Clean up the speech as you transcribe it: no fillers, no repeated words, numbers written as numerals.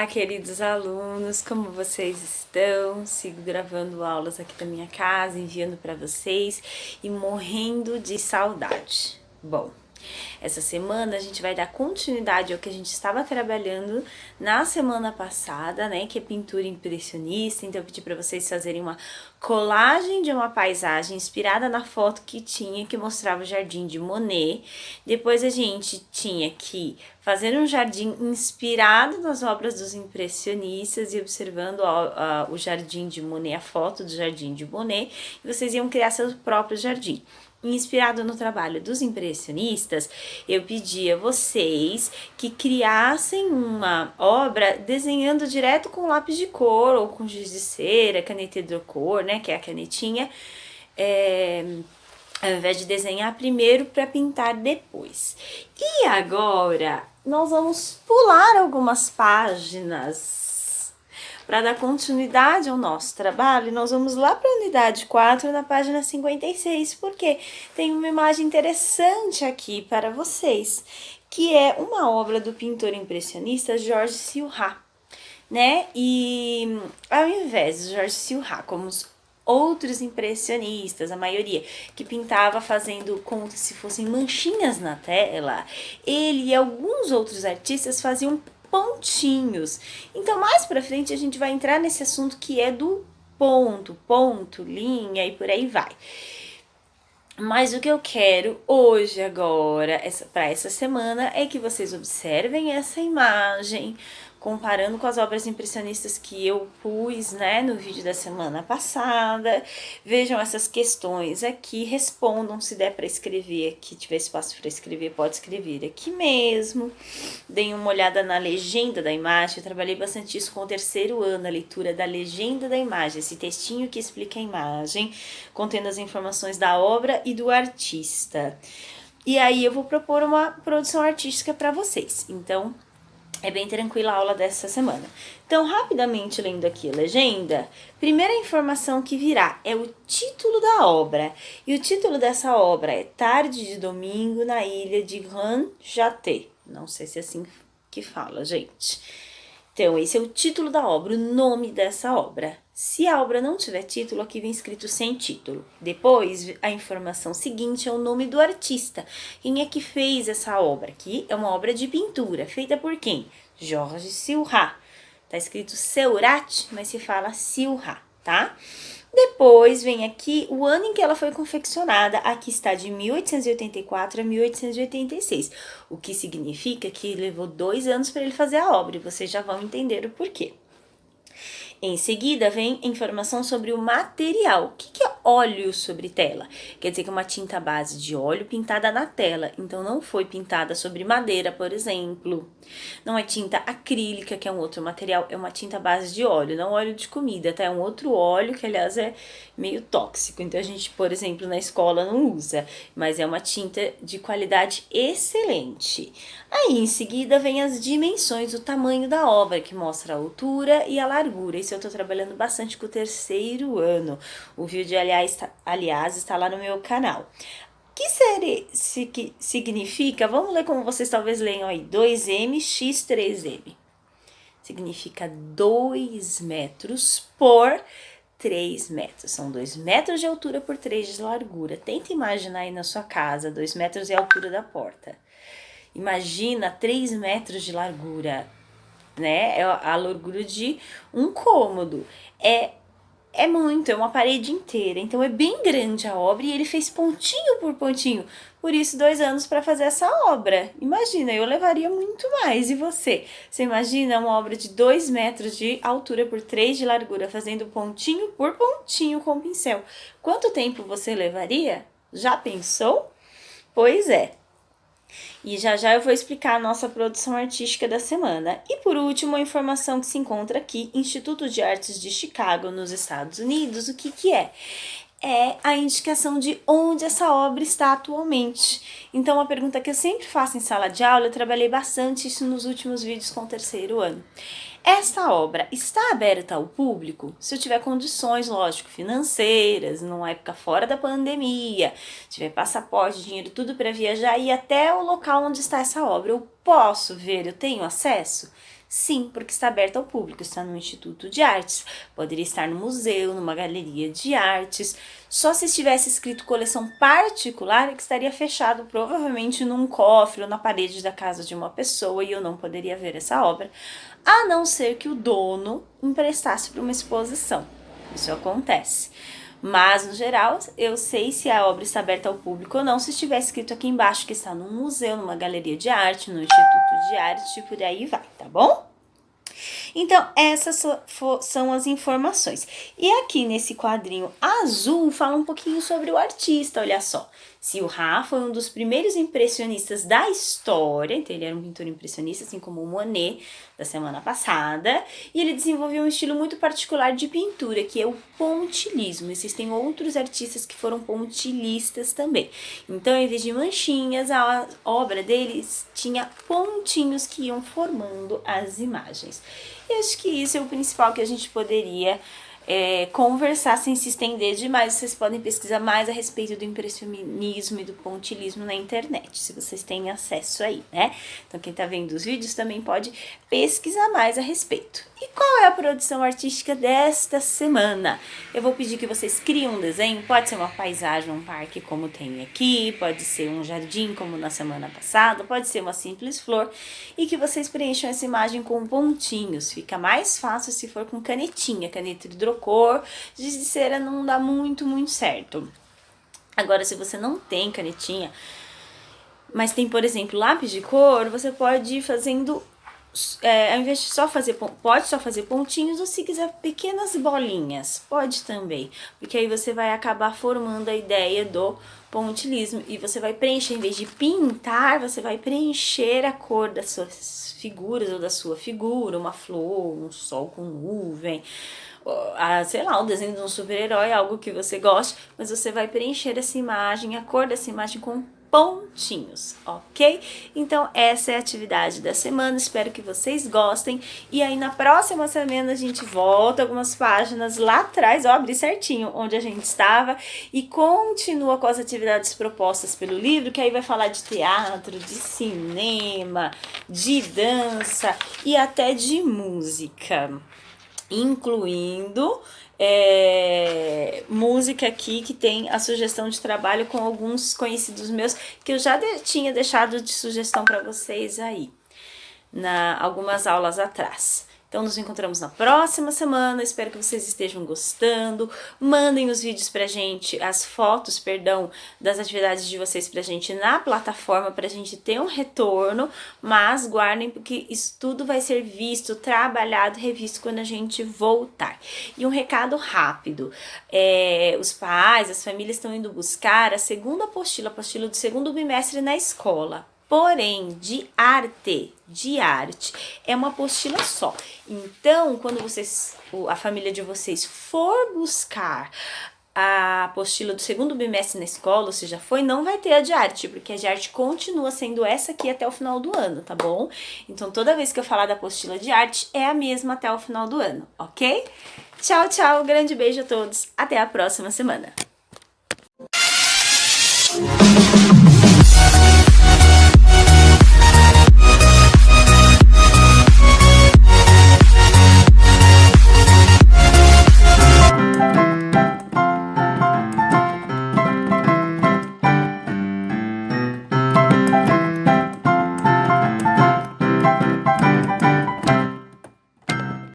Olá, queridos alunos, como vocês estão? Sigo gravando aulas aqui da minha casa, enviando para vocês e morrendo de saudade. Bom, essa semana a gente vai dar continuidade ao que a gente estava trabalhando na semana passada, né, que é pintura impressionista. Então eu pedi para vocês fazerem uma colagem de uma paisagem inspirada na foto que mostrava o jardim de Monet. Depois a gente tinha que fazer um jardim inspirado nas obras dos impressionistas e observando o jardim de Monet, a foto do jardim de Monet, e vocês iam criar seu próprio jardim. Inspirado no trabalho dos impressionistas, eu pedi a vocês que criassem uma obra desenhando direto com lápis de cor ou com giz de cera, caneta hidrocor, né, que é a canetinha, ao invés de desenhar primeiro para pintar depois. E agora nós vamos pular algumas páginas para dar continuidade ao nosso trabalho. Nós vamos lá para a unidade 4, na página 56, porque tem uma imagem interessante aqui para vocês, que é uma obra do pintor impressionista Georges Seurat, né? E ao invés de Georges Seurat, como os outros impressionistas, a maioria, que pintava fazendo como se fossem manchinhas na tela, ele e alguns outros artistas faziam pontinhos. Então, mais pra frente, a gente vai entrar nesse assunto que é do ponto, linha e por aí vai. Mas o que eu quero hoje, agora, para essa semana, é que vocês observem essa imagem, comparando com as obras impressionistas que eu pus, né, no vídeo da semana passada. Vejam essas questões aqui, respondam se der para escrever aqui, tiver espaço para escrever, pode escrever aqui mesmo. Deem uma olhada na legenda da imagem, eu trabalhei bastante isso com o terceiro ano, a leitura da legenda da imagem, esse textinho que explica a imagem, contendo as informações da obra e do artista. E aí eu vou propor uma produção artística para vocês, então é bem tranquila a aula dessa semana. Então, rapidamente lendo aqui a legenda, primeira informação que virá é o título da obra. E o título dessa obra é Tarde de Domingo na Ilha de Grand Jatte. Não sei se é assim que fala, gente. Então, esse é o título da obra, o nome dessa obra. Se a obra não tiver título, aqui vem escrito sem título. Depois, a informação seguinte é o nome do artista. Quem é que fez essa obra? Aqui é uma obra de pintura, feita por quem? Georges Seurat. Tá escrito Seurat, mas se fala Seurat, tá? Depois vem aqui o ano em que ela foi confeccionada. Aqui está de 1884 a 1886, o que significa que levou 2 anos para ele fazer a obra, e vocês já vão entender o porquê. Em seguida, vem informação sobre o material. O que é óleo sobre tela? Quer dizer que é uma tinta base de óleo pintada na tela. Então, não foi pintada sobre madeira, por exemplo. Não é tinta acrílica, que é um outro material. É uma tinta base de óleo, não óleo de comida, tá? É um outro óleo que, aliás, é meio tóxico. Então, a gente, por exemplo, na escola não usa. Mas é uma tinta de qualidade excelente. Aí, em seguida, vem as dimensões, o tamanho da obra, que mostra a altura e a largura. Isso eu tô trabalhando bastante com o terceiro ano. O vídeo, aliás, está lá no meu canal. O que significa? Vamos ler como vocês talvez leiam aí. 2mx3m. Significa 2 metros por 3 metros. São 2 metros de altura por 3 de largura. Tenta imaginar aí na sua casa. 2 metros é a altura da porta. Imagina 3 metros de largura, né? É a largura de um cômodo. É muito, é uma parede inteira. Então é bem grande a obra e ele fez pontinho por pontinho. Por isso, 2 anos para fazer essa obra. Imagina, eu levaria muito mais. E você? Você imagina uma obra de 2 metros de altura por 3 de largura, fazendo pontinho por pontinho com pincel. Quanto tempo você levaria? Já pensou? Pois é. E já eu vou explicar a nossa produção artística da semana. E por último, a informação que se encontra aqui, Instituto de Artes de Chicago, nos Estados Unidos, o que é? É a indicação de onde essa obra está atualmente. Então, uma pergunta que eu sempre faço em sala de aula, eu trabalhei bastante isso nos últimos vídeos com o terceiro ano. Esta obra está aberta ao público? Se eu tiver condições, lógico, financeiras, numa época fora da pandemia, tiver passaporte, dinheiro, tudo para viajar e ir até o local onde está essa obra, eu posso ver, eu tenho acesso? Sim, porque está aberto ao público, está no Instituto de Artes, poderia estar no museu, numa galeria de artes. Só se estivesse escrito coleção particular, que estaria fechado provavelmente num cofre ou na parede da casa de uma pessoa e eu não poderia ver essa obra, a não ser que o dono emprestasse para uma exposição. Isso acontece. Mas, no geral, eu sei se a obra está aberta ao público ou não, se estiver escrito aqui embaixo que está num museu, numa galeria de arte, no Instituto de Arte, por aí vai, tá bom? Então, essas são as informações. E aqui nesse quadrinho azul fala um pouquinho sobre o artista, olha só. Seurat foi um dos primeiros impressionistas da história, então ele era um pintor impressionista, assim como o Monet, da semana passada, e ele desenvolveu um estilo muito particular de pintura, que é o pontilhismo. Existem outros artistas que foram pontilhistas também. Então, em vez de manchinhas, a obra deles tinha pontinhos que iam formando as imagens. E acho que isso é o principal que a gente poderia conversar sem se estender demais. Vocês podem pesquisar mais a respeito do impressionismo e do pontilhismo na internet, se vocês têm acesso aí, né? Então quem tá vendo os vídeos também pode pesquisar mais a respeito. E qual é a produção artística desta semana? Eu vou pedir que vocês criem um desenho, pode ser uma paisagem, um parque como tem aqui, pode ser um jardim como na semana passada, pode ser uma simples flor, e que vocês preencham essa imagem com pontinhos. Fica mais fácil se for com canetinha, caneta hidrocor, giz de cera não dá muito certo. Agora, se você não tem canetinha, mas tem, por exemplo, lápis de cor, você pode ir fazendo, ao invés de pode só fazer pontinhos, ou se quiser pequenas bolinhas, pode também, porque aí você vai acabar formando a ideia do pontilhismo e você vai preencher, em vez de pintar, você vai preencher a cor das suas figuras ou da sua figura, uma flor, um sol com nuvem, sei lá, o desenho de um super-herói, algo que você goste, mas você vai preencher essa imagem, a cor dessa imagem com pontinhos, ok? Então essa é a atividade da semana, espero que vocês gostem, e aí na próxima semana a gente volta algumas páginas lá atrás, ó, abri certinho onde a gente estava, e continua com as atividades propostas pelo livro, que aí vai falar de teatro, de cinema, de dança e até de música, incluindo música aqui que tem a sugestão de trabalho com alguns conhecidos meus que eu já tinha deixado de sugestão para vocês aí algumas aulas atrás. Então nos encontramos na próxima semana, espero que vocês estejam gostando, mandem os vídeos pra gente, as fotos, perdão, das atividades de vocês pra gente na plataforma, pra gente ter um retorno, mas guardem porque isso tudo vai ser visto, trabalhado, revisto quando a gente voltar. E um recado rápido, os pais, as famílias estão indo buscar a segunda apostila, a apostila do segundo bimestre na escola. Porém, de arte, é uma apostila só. Então, quando a família de vocês for buscar a apostila do segundo bimestre na escola, ou seja, não vai ter a de arte, porque a de arte continua sendo essa aqui até o final do ano, tá bom? Então, toda vez que eu falar da apostila de arte, é a mesma até o final do ano, ok? Tchau, tchau, grande beijo a todos, até a próxima semana.